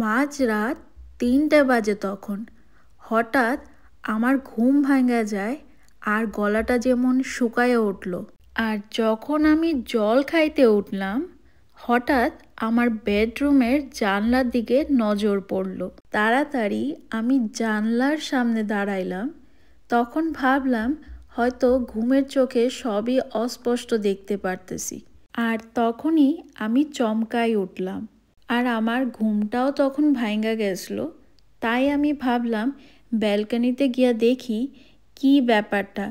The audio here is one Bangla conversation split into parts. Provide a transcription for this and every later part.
মাঝরাত ৩টে বাজে তখন। হঠাৎ আমার ঘুম ভাঙা যায় আর গলাটা যেমন শুকায়ে উঠল। আর যখন আমি জল খাইতে উঠলাম, হঠাৎ আমার বেডরুমের জানলার দিকে নজর পড়ল। তাড়াতাড়ি আমি জানলার সামনে দাঁড়াইলাম। তখন ভাবলাম হয়তো ঘুমের চোখে সবই অস্পষ্ট দেখতে পারতেছি। আর তখনই আমি চমকাই উঠলাম। আর আমার ঘুমটাও তখন ভাঙ্গা গেছিল। তাই আমি ভাবলাম ব্যালকনিতে গিয়া দেখি কি ব্যাপারটা।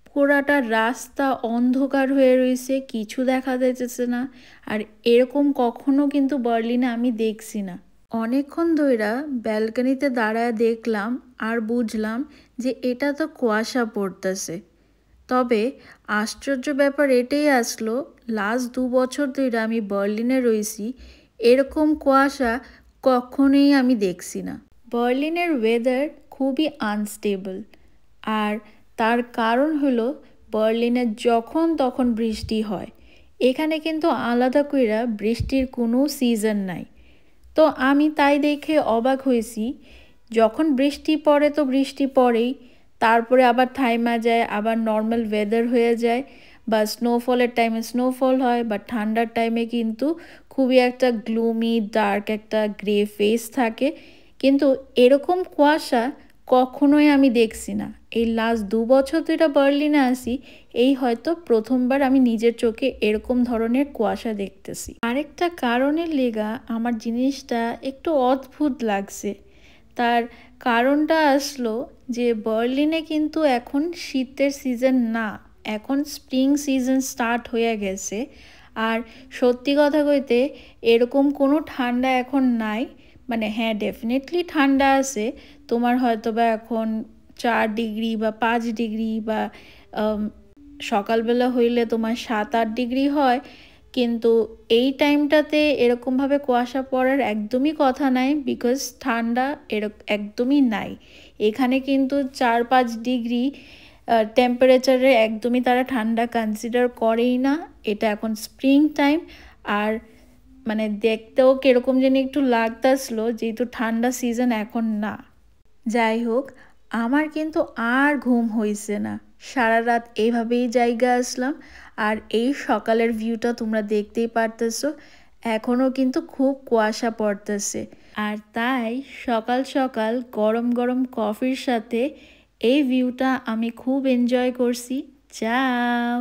পুরাটা রাস্তা অন্ধকার হয়ে রয়েছে, কিছু দেখা যাইতেছে না। আর এরকম কখনো কিন্তু বার্লিনে আমি দেখছি না। অনেকক্ষণ ধইরা ব্যালকনিতে দাঁড়ায় দেখলাম আর বুঝলাম যে এটা তো কুয়াশা পড়তেছে। তবে আশ্চর্য ব্যাপার এটাই আসলো, লাস্ট 2 বছর ধরে আমি বার্লিনে রয়েছি, এরকম কুয়াশা কখনোই আমি দেখছি না। বার্লিনের ওয়েদার খুবই আনস্টেবল। আর তার কারণ হলো বার্লিনে যখন তখন বৃষ্টি হয়। এখানে কিন্তু আলাদা কইরা বৃষ্টির কোনো সিজন নাই। তো আমি তাই দেখে অবাক হয়েছি, যখন বৃষ্টি পড়ে তো বৃষ্টি পড়েই, তারপরে আবার থাইমা যায়, আবার নর্মাল ওয়েদার হয়ে যায়, বা স্নোফলের টাইমে স্নোফল হয়, বা ঠান্ডার টাইমে কিন্তু খুবই একটা গ্লুমি ডার্ক একটা গ্রে ফেস থাকে। কিন্তু এরকম কুয়াশা কখনোই আমি দেখছি না। এই লাস্ট 2 বছর ধরে বার্লিনে আসি, এই হয়তো প্রথমবার আমি নিজের চোখে এরকম ধরনের কুয়াশা দেখতেছি। আরেকটা কারণের লেগা আমার জিনিসটা একটু অদ্ভুত লাগছে। তার কারণটা আসলো যে বার্লিনে কিন্তু এখন শীতের সিজন না, এখন স্প্রিং সিজন স্টার্ট হয়ে গেছে। আর সত্যি কথা কইতে এরকম কোনো ঠান্ডা এখন নাই। মানে হ্যাঁ, ডেফিনেটলি ঠান্ডা আছে। তোমার হয়তো বা এখন 4 ডিগ্রি বা 5 ডিগ্রি বা সকালবেলা হইলে তোমার 7-8 ডিগ্রি হয়। কিন্তু এই টাইমটাতে এরকমভাবে কুয়াশা পড়ার একদমই কথা নাই, বিকজ ঠান্ডা একদমই নাই। এখানে কিন্তু 4-5 ডিগ্রি টেম্পারেচারে একদমই তারা ঠান্ডা কনসিডার করেই না। এটা এখন স্প্রিং টাইম। আর মানে দেখতেও কিরকম যেন একটু লাগতেছিল, যেহেতু ঠান্ডা সিজন এখন না। যাই হোক, আমার কিন্তু আর ঘুম হইছে না। সারা রাত এইভাবেই জায়গা আসলাম। আর এই সকালের ভিউটা তোমরা দেখতেই পারতেছো, এখনও কিন্তু খুব কুয়াশা পড়তেছে। আর তাই সকাল সকাল গরম গরম কফির সাথে এই ভিউটা আমি খুব এনজয় করছি। যাও।